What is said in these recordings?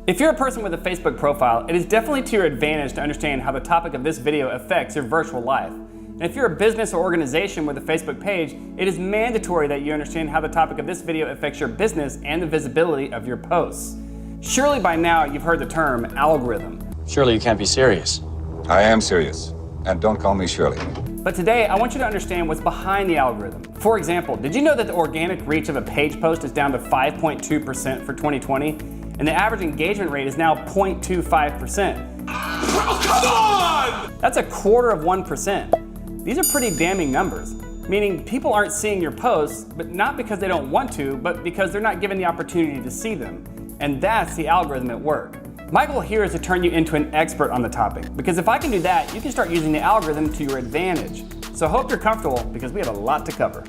If you're a person with a Facebook profile, it is definitely to your advantage to understand how the topic of this video affects your virtual life. And if you're a business or organization with a Facebook page, it is mandatory that you understand how the topic of this video affects your business and the visibility of your posts. Surely by now you've heard the term algorithm. Surely you can't be serious. I am serious, and don't call me Shirley. But today, I want you to understand what's behind the algorithm. For example, did you know that the organic reach of a page post is down to 5.2% for 2020? And the average engagement rate is now 0.25%. Oh, come on! That's 1/4%. These are pretty damning numbers, meaning people aren't seeing your posts, but not because they don't want to, but because they're not given the opportunity to see them. And that's the algorithm at work. My goal here is to turn you into an expert on the topic, because if I can do that, you can start using the algorithm to your advantage. So I hope you're comfortable, because we have a lot to cover.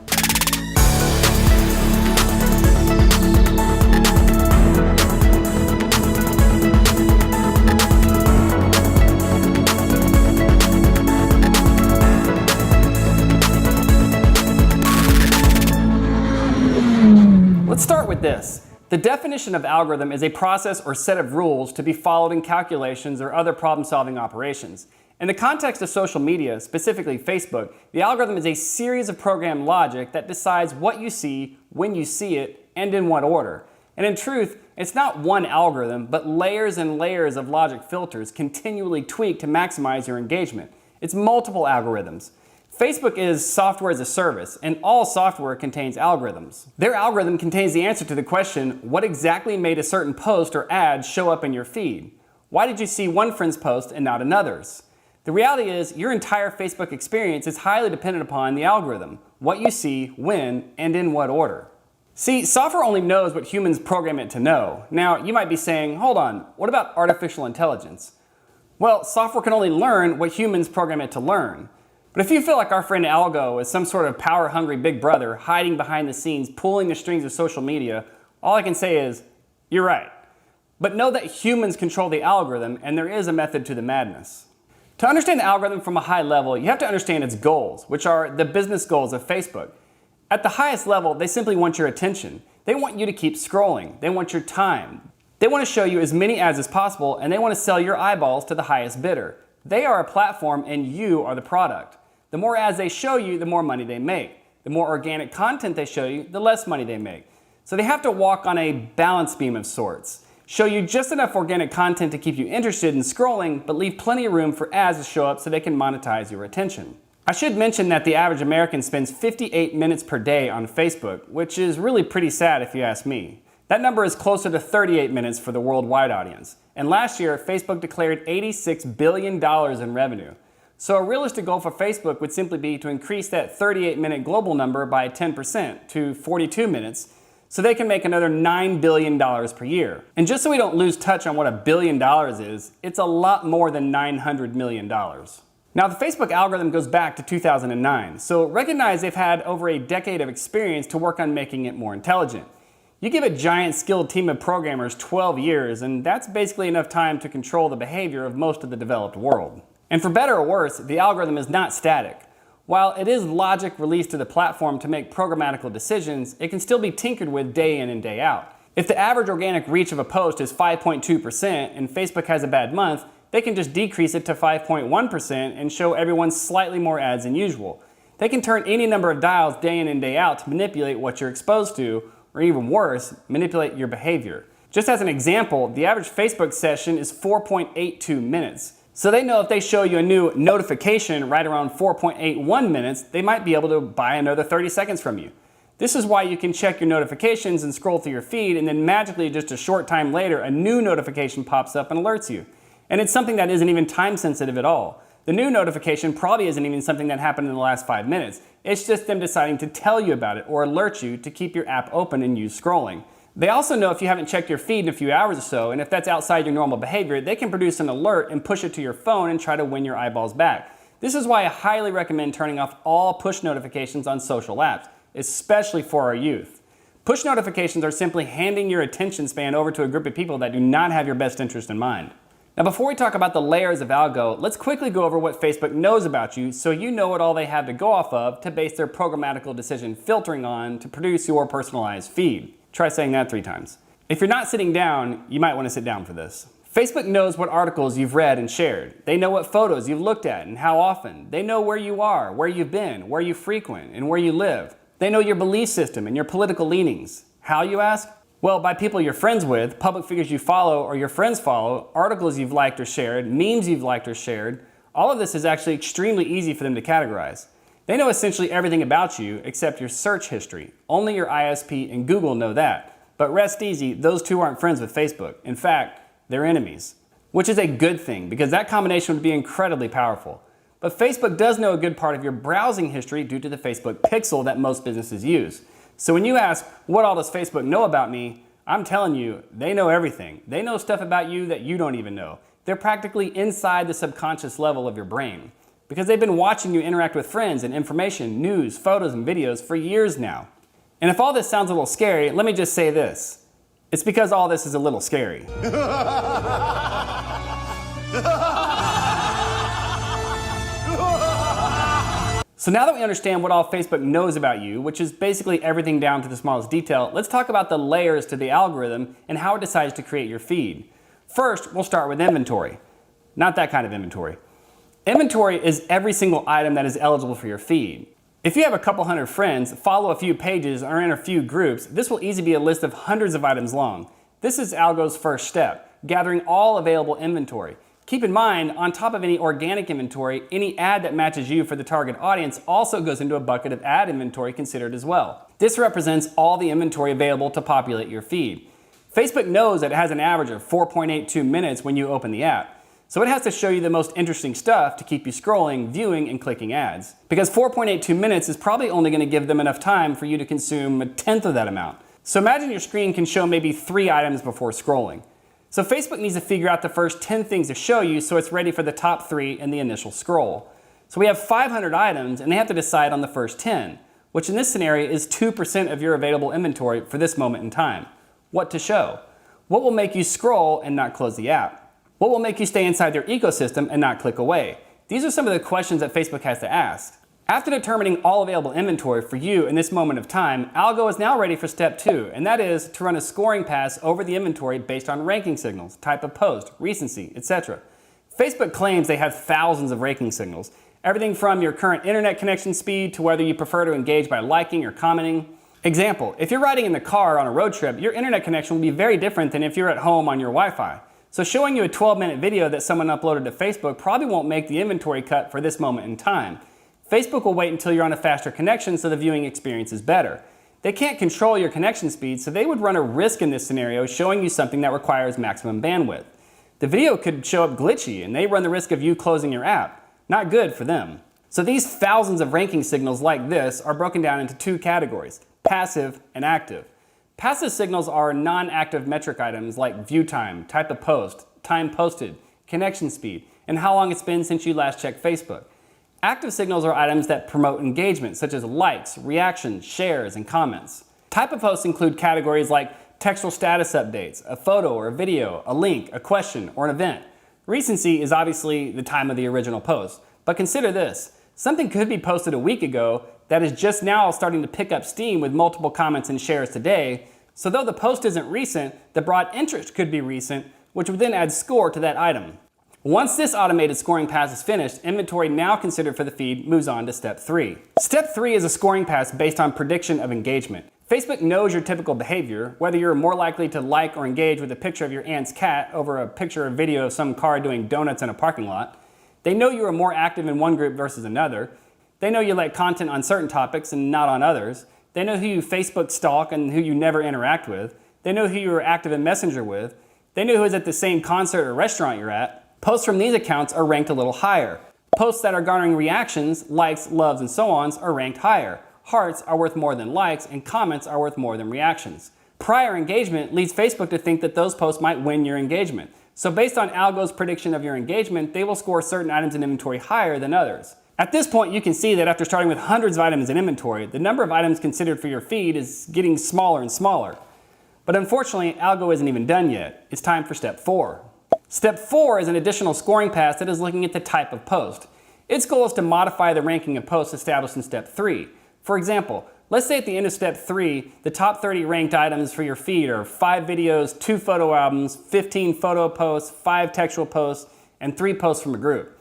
Let's start with this. The definition of algorithm is a process or set of rules to be followed in calculations or other problem-solving operations. In the context of social media, specifically Facebook, the algorithm is a series of programmed logic that decides what you see, when you see it, and in what order. And in truth, it's not one algorithm, but layers and layers of logic filters continually tweaked to maximize your engagement. It's multiple algorithms. Facebook is software as a service, and all software contains algorithms. Their algorithm contains the answer to the question, what exactly made a certain post or ad show up in your feed? Why did you see one friend's post and not another's? The reality is, your entire Facebook experience is highly dependent upon the algorithm, what you see, when, and in what order. See, software only knows what humans program it to know. Now, you might be saying, hold on, what about artificial intelligence? Well, software can only learn what humans program it to learn. But if you feel like our friend Algo is some sort of power-hungry big brother hiding behind the scenes, pulling the strings of social media, all I can say is, you're right. But know that humans control the algorithm, and there is a method to the madness. To understand the algorithm from a high level, you have to understand its goals, which are the business goals of Facebook. At the highest level, they simply want your attention. They want you to keep scrolling. They want your time. They want to show you as many ads as possible, and they want to sell your eyeballs to the highest bidder. They are a platform, and you are the product. The more ads they show you, the more money they make. The more organic content they show you, the less money they make. So they have to walk on a balance beam of sorts. Show you just enough organic content to keep you interested in scrolling, but leave plenty of room for ads to show up so they can monetize your attention. I should mention that the average American spends 58 minutes per day on Facebook, which is really pretty sad if you ask me. That number is closer to 38 minutes for the worldwide audience. And last year, Facebook declared $86 billion in revenue. So a realistic goal for Facebook would simply be to increase that 38-minute global number by 10% to 42 minutes so they can make another $9 billion per year. And just so we don't lose touch on what $1 billion is, it's a lot more than $900 million. Now, the Facebook algorithm goes back to 2009, so recognize they've had over a decade of experience to work on making it more intelligent. You give a giant skilled team of programmers 12 years, and that's basically enough time to control the behavior of most of the developed world. And for better or worse, the algorithm is not static. While it is logic released to the platform to make programmatical decisions, it can still be tinkered with day in and day out. If the average organic reach of a post is 5.2% and Facebook has a bad month, they can just decrease it to 5.1% and show everyone slightly more ads than usual. They can turn any number of dials day in and day out to manipulate what you're exposed to, or even worse, manipulate your behavior. Just as an example, the average Facebook session is 4.82 minutes. So they know if they show you a new notification right around 4.81 minutes, they might be able to buy another 30 seconds from you. This is why you can check your notifications and scroll through your feed, and then magically just a short time later, a new notification pops up and alerts you. And it's something that isn't even time sensitive at all. The new notification probably isn't even something that happened in the last 5 minutes. It's just them deciding to tell you about it or alert you to keep your app open and you scrolling. They also know if you haven't checked your feed in a few hours or so, and if that's outside your normal behavior, they can produce an alert and push it to your phone and try to win your eyeballs back. This is why I highly recommend turning off all push notifications on social apps, especially for our youth. Push notifications are simply handing your attention span over to a group of people that do not have your best interest in mind. Now, before we talk about the layers of algo, let's quickly go over what Facebook knows about you so you know what all they have to go off of to base their programmatical decision filtering on to produce your personalized feed. Try saying that 3 times. If you're not sitting down, you might want to sit down for this. Facebook knows what articles you've read and shared. They know what photos you've looked at and how often. They know where you are, where you've been, where you frequent, and where you live. They know your belief system and your political leanings. How, you ask? Well, by people you're friends with, public figures you follow or your friends follow, articles you've liked or shared, memes you've liked or shared. All of this is actually extremely easy for them to categorize. They know essentially everything about you except your search history. Only your ISP and Google know that. But rest easy, those two aren't friends with Facebook. In fact, they're enemies. Which is a good thing, because that combination would be incredibly powerful. But Facebook does know a good part of your browsing history due to the Facebook pixel that most businesses use. So when you ask, what all does Facebook know about me? I'm telling you, they know everything. They know stuff about you that you don't even know. They're practically inside the subconscious level of your brain, because they've been watching you interact with friends and information, news, photos, and videos for years now. And if all this sounds a little scary, let me just say this. It's because all this is a little scary. So now that we understand what all Facebook knows about you, which is basically everything down to the smallest detail, let's talk about the layers to the algorithm and how it decides to create your feed. First, we'll start with inventory. Not that kind of inventory. Inventory is every single item that is eligible for your feed. If you have a couple hundred friends, follow a few pages, or in a few groups, this will easily be a list of hundreds of items long. This is Algo's first step, gathering all available inventory. Keep in mind, on top of any organic inventory, any ad that matches you for the target audience also goes into a bucket of ad inventory considered as well. This represents all the inventory available to populate your feed. Facebook knows that it has an average of 4.82 minutes when you open the app. So it has to show you the most interesting stuff to keep you scrolling, viewing, and clicking ads. Because 4.82 minutes is probably only going to give them enough time for you to consume a tenth of that amount. So imagine your screen can show maybe 3 items before scrolling. So Facebook needs to figure out the first 10 things to show you so it's ready for the top 3 in the initial scroll. So we have 500 items and they have to decide on the first 10, which in this scenario is 2% of your available inventory for this moment in time. What to show? What will make you scroll and not close the app? What will make you stay inside their ecosystem and not click away? These are some of the questions that Facebook has to ask. After determining all available inventory for you in this moment of time, Algo is now ready for step 2, and that is to run a scoring pass over the inventory based on ranking signals, type of post, recency, etc. Facebook claims they have thousands of ranking signals, everything from your current internet connection speed to whether you prefer to engage by liking or commenting. Example, if you're riding in the car on a road trip, your internet connection will be very different than if you're at home on your Wi-Fi. So showing you a 12-minute video that someone uploaded to Facebook probably won't make the inventory cut for this moment in time. Facebook will wait until you're on a faster connection so the viewing experience is better. They can't control your connection speed, so they would run a risk in this scenario showing you something that requires maximum bandwidth. The video could show up glitchy and they run the risk of you closing your app. Not good for them. So these thousands of ranking signals like this are broken down into 2 categories, passive and active. Passive signals are non-active metric items like view time, type of post, time posted, connection speed, and how long it's been since you last checked Facebook. Active signals are items that promote engagement, such as likes, reactions, shares, and comments. Type of posts include categories like textual status updates, a photo or a video, a link, a question, or an event. Recency is obviously the time of the original post, but consider this. Something could be posted a week ago that is just now starting to pick up steam with multiple comments and shares today, so though the post isn't recent, the broad interest could be recent, which would then add score to that item. Once this automated scoring pass is finished, inventory now considered for the feed moves on to step 3. Step 3 is a scoring pass based on prediction of engagement. Facebook knows your typical behavior, whether you're more likely to like or engage with a picture of your aunt's cat over a picture or video of some car doing donuts in a parking lot. They know you are more active in one group versus another. They know you like content on certain topics and not on others. They know who you Facebook stalk and who you never interact with. They know who you are active in Messenger with. They know who is at the same concert or restaurant you're at. Posts from these accounts are ranked a little higher. Posts that are garnering reactions, likes, loves, and so on are ranked higher. Hearts are worth more than likes, and comments are worth more than reactions. Prior engagement leads Facebook to think that those posts might win your engagement. So based on Algo's prediction of your engagement, they will score certain items in inventory higher than others. At this point, you can see that after starting with hundreds of items in inventory, the number of items considered for your feed is getting smaller and smaller. But unfortunately, Algo isn't even done yet. It's time for step 4. Step 4 is an additional scoring pass that is looking at the type of post. Its goal is to modify the ranking of posts established in step 3. For example, Let's say at the end of step 3, the top 30 ranked items for your feed are 5 videos, 2 photo albums, 15 photo posts, 5 textual posts, and 3 posts from a group.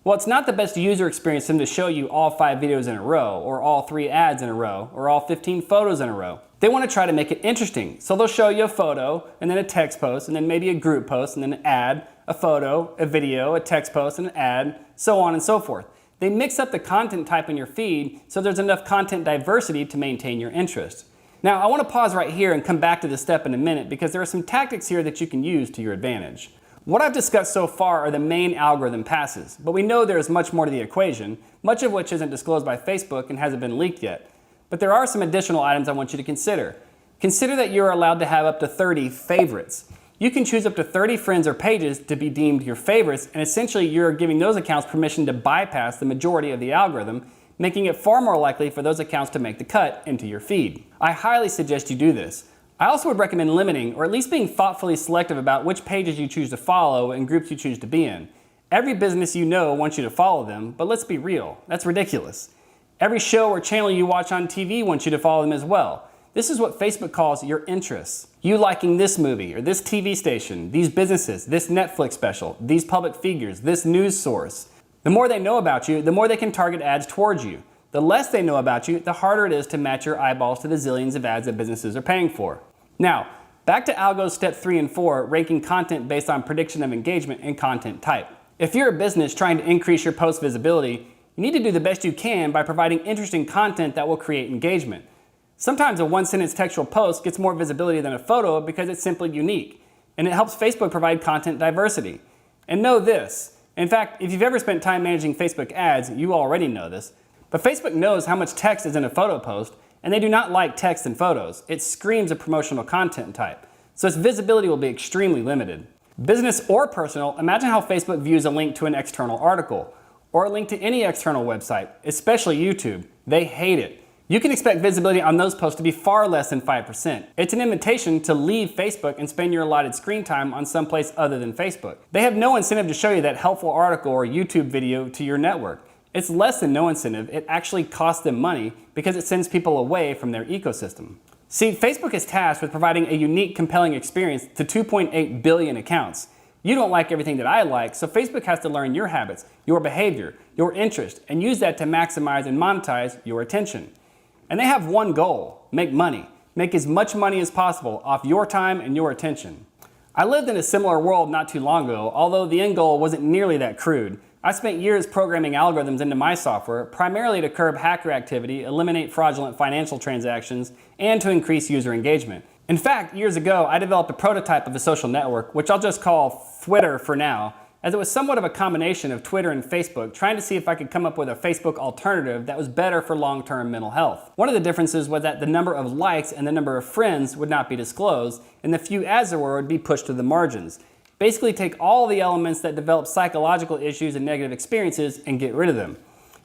Well, it's not the best user experience for them to show you all 5 videos in a row, or all 3 ads in a row, or all 15 photos in a row. They want to try to make it interesting, so they'll show you a photo, and then a text post, and then maybe a group post, and then an ad, a photo, a video, a text post, and an ad, so on and so forth. They mix up the content type in your feed so there's enough content diversity to maintain your interest. Now, I want to pause right here and come back to this step in a minute because there are some tactics here that you can use to your advantage. What I've discussed so far are the main algorithm passes, but we know there is much more to the equation, much of which isn't disclosed by Facebook and hasn't been leaked yet. But there are some additional items I want you to consider. Consider that you're allowed to have up to 30 favorites. You can choose up to 30 friends or pages to be deemed your favorites, and essentially you're giving those accounts permission to bypass the majority of the algorithm, making it far more likely for those accounts to make the cut into your feed. I highly suggest you do this. I also would recommend limiting, or at least being thoughtfully selective about which pages you choose to follow and groups you choose to be in. Every business you know wants you to follow them, but let's be real, that's ridiculous. Every show or channel you watch on TV wants you to follow them as well. This is what Facebook calls your interests. You liking this movie or this TV station, these businesses, this Netflix special, these public figures, this news source. The more they know about you, the more they can target ads towards you. The less they know about you, the harder it is to match your eyeballs to the zillions of ads that businesses are paying for. Now, back to Algo's step 3 and 4, ranking content based on prediction of engagement and content type. If you're a business trying to increase your post visibility, you need to do the best you can by providing interesting content that will create engagement. Sometimes a one-sentence textual post gets more visibility than a photo because it's simply unique, and it helps Facebook provide content diversity. And know this, in fact, if you've ever spent time managing Facebook ads, you already know this, but Facebook knows how much text is in a photo post, and they do not like text in photos. It screams a promotional content type, so its visibility will be extremely limited. Business or personal, imagine how Facebook views a link to an external article, or a link to any external website, especially YouTube. They hate it. You can expect visibility on those posts to be far less than 5%. It's an invitation to leave Facebook and spend your allotted screen time on someplace other than Facebook. They have no incentive to show you that helpful article or YouTube video to your network. It's less than no incentive. It actually costs them money because it sends people away from their ecosystem. See, Facebook is tasked with providing a unique, compelling experience to 2.8 billion accounts. You don't like everything that I like, so Facebook has to learn your habits, your behavior, your interest, and use that to maximize and monetize your attention. And they have one goal: make money. Make as much money as possible off your time and your attention. I lived in a similar world not too long ago, although the end goal wasn't nearly that crude. I spent years programming algorithms into my software, primarily to curb hacker activity, eliminate fraudulent financial transactions, and to increase user engagement. In fact, years ago, I developed a prototype of a social network, which I'll just call Twitter for now, as it was somewhat of a combination of Twitter and Facebook, trying to see if I could come up with a Facebook alternative that was better for long-term mental health. One of the differences was that the number of likes and the number of friends would not be disclosed, and the few ads there were would be pushed to the margins. Basically take all the elements that develop psychological issues and negative experiences and get rid of them,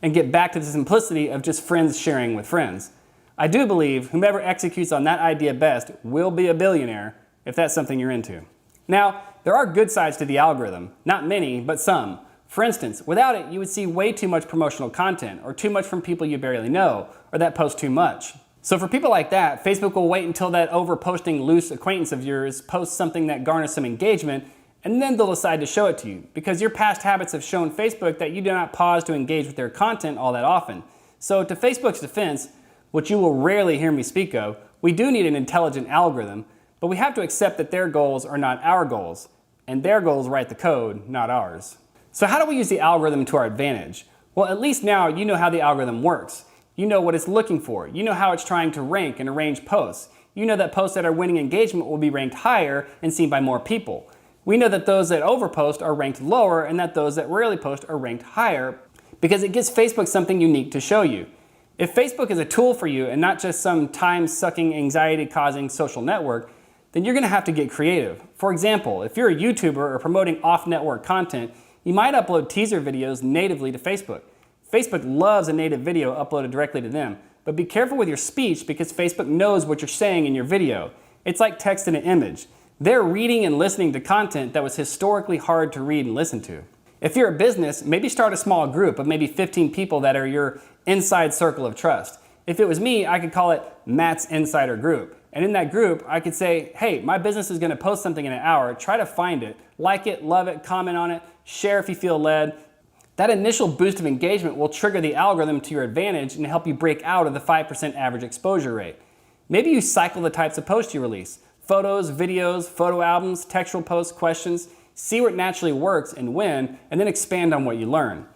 and get back to the simplicity of just friends sharing with friends. I do believe whomever executes on that idea best will be a billionaire, if that's something you're into. Now, there are good sides to the algorithm. Not many, but some. For instance, without it, you would see way too much promotional content, or too much from people you barely know, or that post too much. So for people like that, Facebook will wait until that over-posting loose acquaintance of yours posts something that garners some engagement, and then they'll decide to show it to you, because your past habits have shown Facebook that you do not pause to engage with their content all that often. So to Facebook's defense, which you will rarely hear me speak of, we do need an intelligent algorithm, but we have to accept that their goals are not our goals, and their goals write the code, not ours. So how do we use the algorithm to our advantage? Well, at least now you know how the algorithm works. You know what it's looking for. You know how it's trying to rank and arrange posts. You know that posts that are winning engagement will be ranked higher and seen by more people. We know that those that overpost are ranked lower and that those that rarely post are ranked higher, because it gives Facebook something unique to show you. If Facebook is a tool for you and not just some time-sucking, anxiety-causing social network, then you're going to have to get creative. For example, if you're a YouTuber or promoting off-network content, you might upload teaser videos natively to Facebook. Facebook loves a native video uploaded directly to them, but be careful with your speech because Facebook knows what you're saying in your video. It's like text and an image. They're reading and listening to content that was historically hard to read and listen to. If you're a business, maybe start a small group of maybe 15 people that are your inside circle of trust. If it was me, I could call it Matt's Insider Group. And in that group, I could say, hey, my business is gonna post something in an hour, try to find it, like it, love it, comment on it, share if you feel led. That initial boost of engagement will trigger the algorithm to your advantage and help you break out of the 5% average exposure rate. Maybe you cycle the types of posts you release. Photos, videos, photo albums, textual posts, questions. See what naturally works and when, and then expand on what you learn.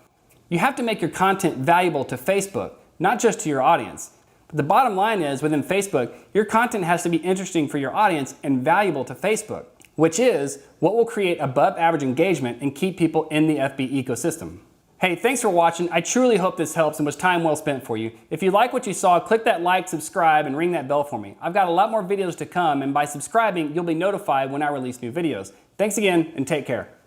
You have to make your content valuable to Facebook, not just to your audience. But the bottom line is, within Facebook, your content has to be interesting for your audience and valuable to Facebook, which is what will create above average engagement and keep people in the FB ecosystem. Hey, thanks for watching. I truly hope this helps and was time well spent for you. If you like what you saw, click that like, subscribe, and ring that bell for me. I've got a lot more videos to come, and by subscribing, you'll be notified when I release new videos. Thanks again, and take care.